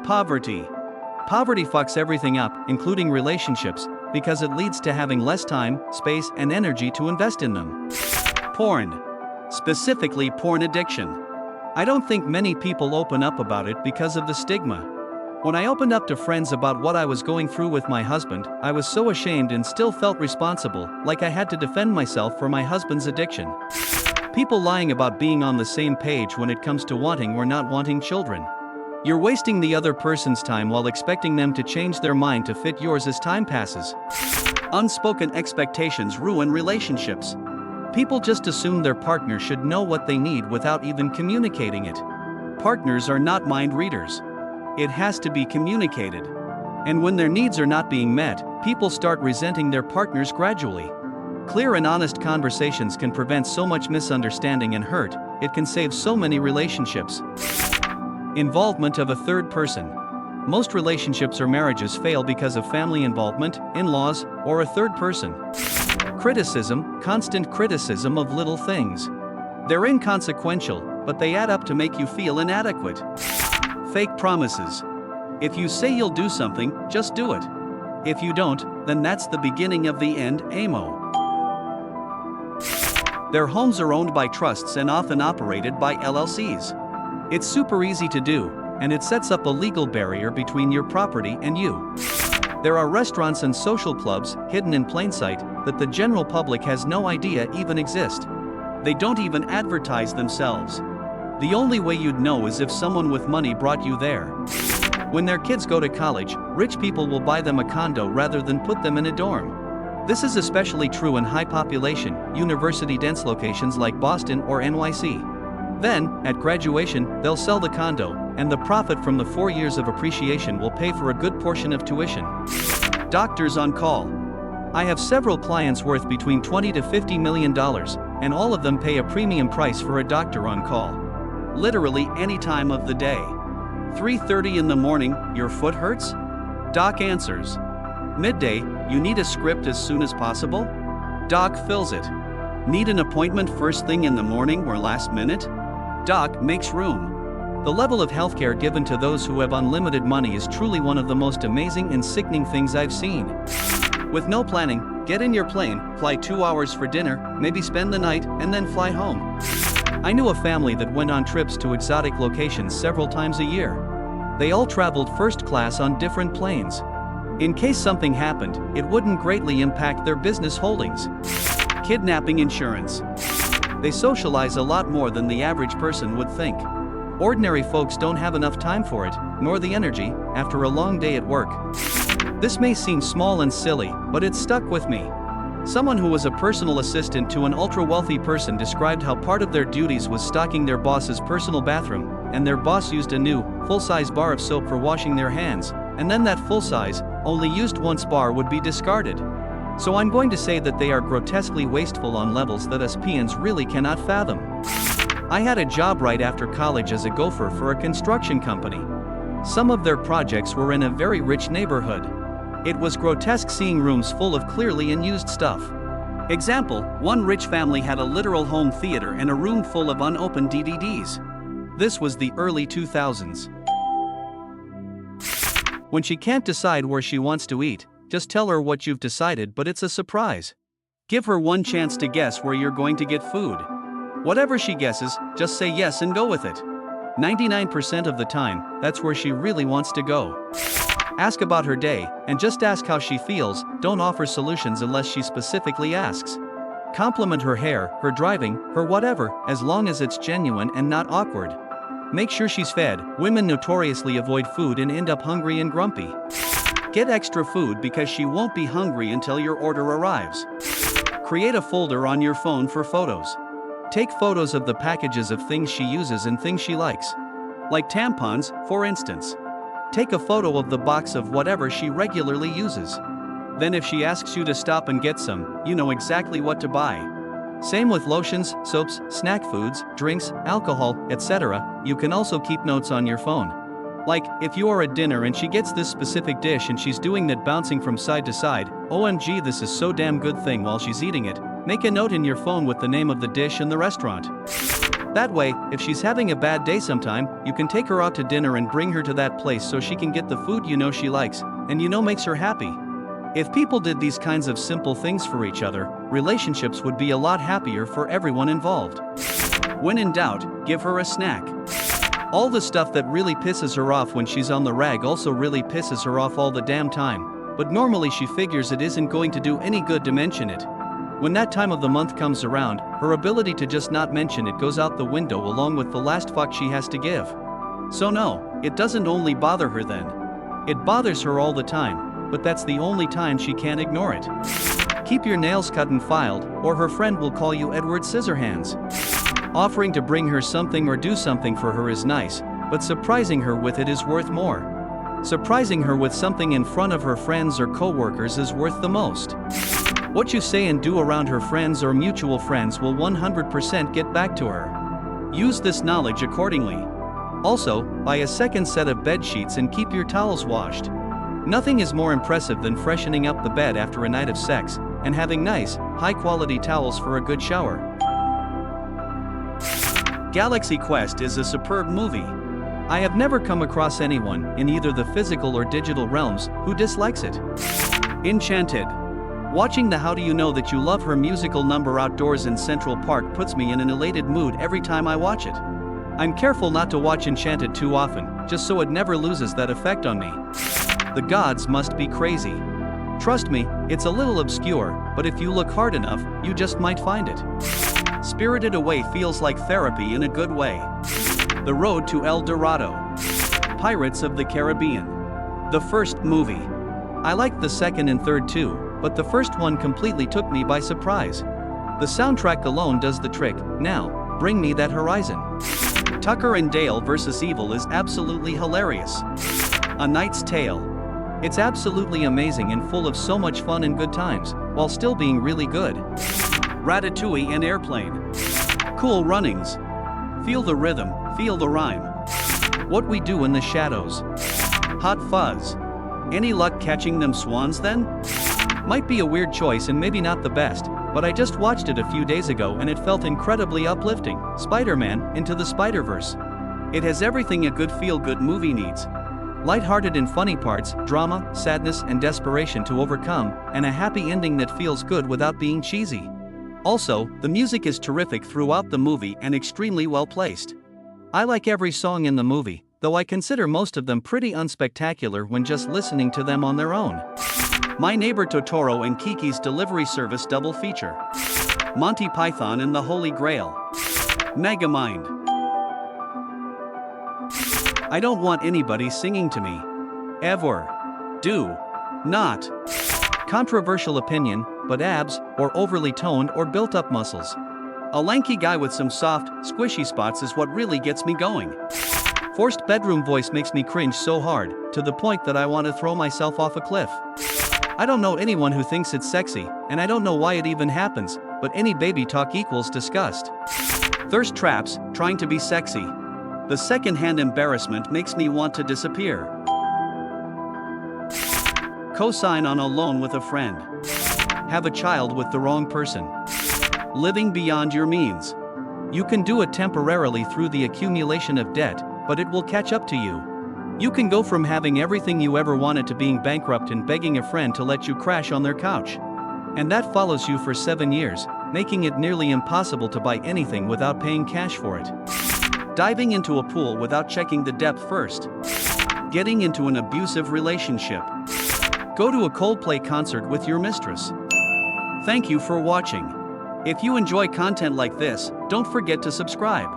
Poverty. Poverty fucks everything up, including relationships, because it leads to having less time, space, and energy to invest in them. Porn. Specifically porn addiction. I don't think many people open up about it because of the stigma. When I opened up to friends about what I was going through with my husband, I was so ashamed and still felt responsible, like I had to defend myself for my husband's addiction. People lying about being on the same page when it comes to wanting or not wanting children. You're wasting the other person's time while expecting them to change their mind to fit yours as time passes. Unspoken expectations ruin relationships. People just assume their partner should know what they need without even communicating it. Partners are not mind readers. It has to be communicated. And when their needs are not being met, people start resenting their partners gradually. Clear and honest conversations can prevent so much misunderstanding and hurt. It can save so many relationships. Involvement of a third person. Most relationships or marriages fail because of family involvement, in-laws, or a third person. Criticism, constant criticism of little things. They're inconsequential, but they add up to make you feel inadequate. Fake promises. If you say you'll do something, just do it. If you don't, then that's the beginning of the end, amo. Their homes are owned by trusts and often operated by LLCs. It's super easy to do, and it sets up a legal barrier between your property and you. There are restaurants and social clubs, hidden in plain sight, that the general public has no idea even exist. They don't even advertise themselves. The only way you'd know is if someone with money brought you there. When their kids go to college, rich people will buy them a condo rather than put them in a dorm. This is especially true in high-population, university-dense locations like Boston or NYC. Then, at graduation, they'll sell the condo, and the profit from the 4 years of appreciation will pay for a good portion of tuition. Doctors on call. I have several clients worth between $20 to $50 million, and all of them pay a premium price for a doctor on call. Literally any time of the day. 3:30 in the morning, your foot hurts? Doc answers. Midday, you need a script as soon as possible? Doc fills it. Need an appointment first thing in the morning or last minute? Doc makes room. The level of healthcare given to those who have unlimited money is truly one of the most amazing and sickening things I've seen. With no planning, get in your plane, fly 2 hours for dinner, maybe spend the night, and then fly home. I knew a family that went on trips to exotic locations several times a year. They all traveled first class on different planes. In case something happened, it wouldn't greatly impact their business holdings. Kidnapping insurance. They socialize a lot more than the average person would think. Ordinary folks don't have enough time for it, nor the energy, after a long day at work. This may seem small and silly, but it stuck with me. Someone who was a personal assistant to an ultra-wealthy person described how part of their duties was stocking their boss's personal bathroom, and their boss used a new, full-size bar of soap for washing their hands, and then that full-size, only used once bar would be discarded. So I'm going to say that they are grotesquely wasteful on levels that us peons really cannot fathom. I had a job right after college as a gopher for a construction company. Some of their projects were in a very rich neighborhood. It was grotesque seeing rooms full of clearly unused stuff. Example, one rich family had a literal home theater and a room full of unopened DVDs. This was the early 2000s. When she can't decide where she wants to eat, just tell her what you've decided, but it's a surprise. Give her one chance to guess where you're going to get food. Whatever she guesses, just say yes and go with it. 99% of the time, that's where she really wants to go. Ask about her day, and just ask how she feels, don't offer solutions unless she specifically asks. Compliment her hair, her driving, her whatever, as long as it's genuine and not awkward. Make sure she's fed. Women notoriously avoid food and end up hungry and grumpy. Get extra food because she won't be hungry until your order arrives. Create a folder on your phone for photos. Take photos of the packages of things she uses and things she likes. Like tampons, for instance. Take a photo of the box of whatever she regularly uses. Then if she asks you to stop and get some, you know exactly what to buy. Same with lotions, soaps, snack foods, drinks, alcohol, etc. You can also keep notes on your phone. Like, if you are at dinner and she gets this specific dish and she's doing that bouncing from side to side, OMG, this is so damn good thing while she's eating it, make a note in your phone with the name of the dish and the restaurant. That way, if she's having a bad day sometime, you can take her out to dinner and bring her to that place so she can get the food you know she likes, and you know makes her happy. If people did these kinds of simple things for each other, relationships would be a lot happier for everyone involved. When in doubt, give her a snack. All the stuff that really pisses her off when she's on the rag also really pisses her off all the damn time, but normally she figures it isn't going to do any good to mention it. When that time of the month comes around, her ability to just not mention it goes out the window along with the last fuck she has to give. So no, it doesn't only bother her then. It bothers her all the time, but that's the only time she can't ignore it. Keep your nails cut and filed, or her friend will call you Edward Scissorhands. Offering to bring her something or do something for her is nice, but surprising her with it is worth more. Surprising her with something in front of her friends or co-workers is worth the most. What you say and do around her friends or mutual friends will 100% get back to her. Use this knowledge accordingly. Also, buy a second set of bed sheets and keep your towels washed. Nothing is more impressive than freshening up the bed after a night of sex, and having nice, high-quality towels for a good shower. Galaxy Quest is a superb movie. I have never come across anyone, in either the physical or digital realms, who dislikes it. Enchanted. Watching the How Do You Know That You Love Her musical number outdoors in Central Park puts me in an elated mood every time I watch it. I'm careful not to watch Enchanted too often, just so it never loses that effect on me. The gods must be crazy. Trust me, it's a little obscure, but if you look hard enough, you just might find it. Spirited Away feels like therapy in a good way. The Road to El Dorado. Pirates of the Caribbean. The first movie. I liked the second and third too, but the first one completely took me by surprise. The soundtrack alone does the trick. Now, bring me that horizon. Tucker and Dale vs. Evil is absolutely hilarious. A Knight's Tale. It's absolutely amazing and full of so much fun and good times, while still being really good. Ratatouille and Airplane. Cool Runnings. Feel the rhythm, feel the rhyme. What We Do in the Shadows. Hot Fuzz. Any luck catching them swans then? Might be a weird choice and maybe not the best, but I just watched it a few days ago and it felt incredibly uplifting. Spider-Man Into the Spider-Verse. It has everything a good feel-good movie needs. Lighthearted and funny parts, drama, sadness and desperation to overcome, and a happy ending that feels good without being cheesy. Also, the music is terrific throughout the movie and extremely well placed. I like every song in the movie, though I consider most of them pretty unspectacular when just listening to them on their own. My Neighbor Totoro and Kiki's Delivery Service double feature. Monty Python and the Holy Grail. Megamind. I don't want anybody singing to me. Ever. Do not. Controversial opinion, but abs, or overly toned or built-up muscles. A lanky guy with some soft, squishy spots is what really gets me going. Forced bedroom voice makes me cringe so hard, to the point that I want to throw myself off a cliff. I don't know anyone who thinks it's sexy, and I don't know why it even happens, but any baby talk equals disgust. Thirst traps, trying to be sexy. The second-hand embarrassment makes me want to disappear. Co-sign on a loan with a friend. Have a child with the wrong person. Living beyond your means. You can do it temporarily through the accumulation of debt, but it will catch up to you. You can go from having everything you ever wanted to being bankrupt and begging a friend to let you crash on their couch. And that follows you for 7 years, making it nearly impossible to buy anything without paying cash for it. Diving into a pool without checking the depth first. Getting into an abusive relationship. Go to a Coldplay concert with your mistress. Thank you for watching. If you enjoy content like this, don't forget to subscribe.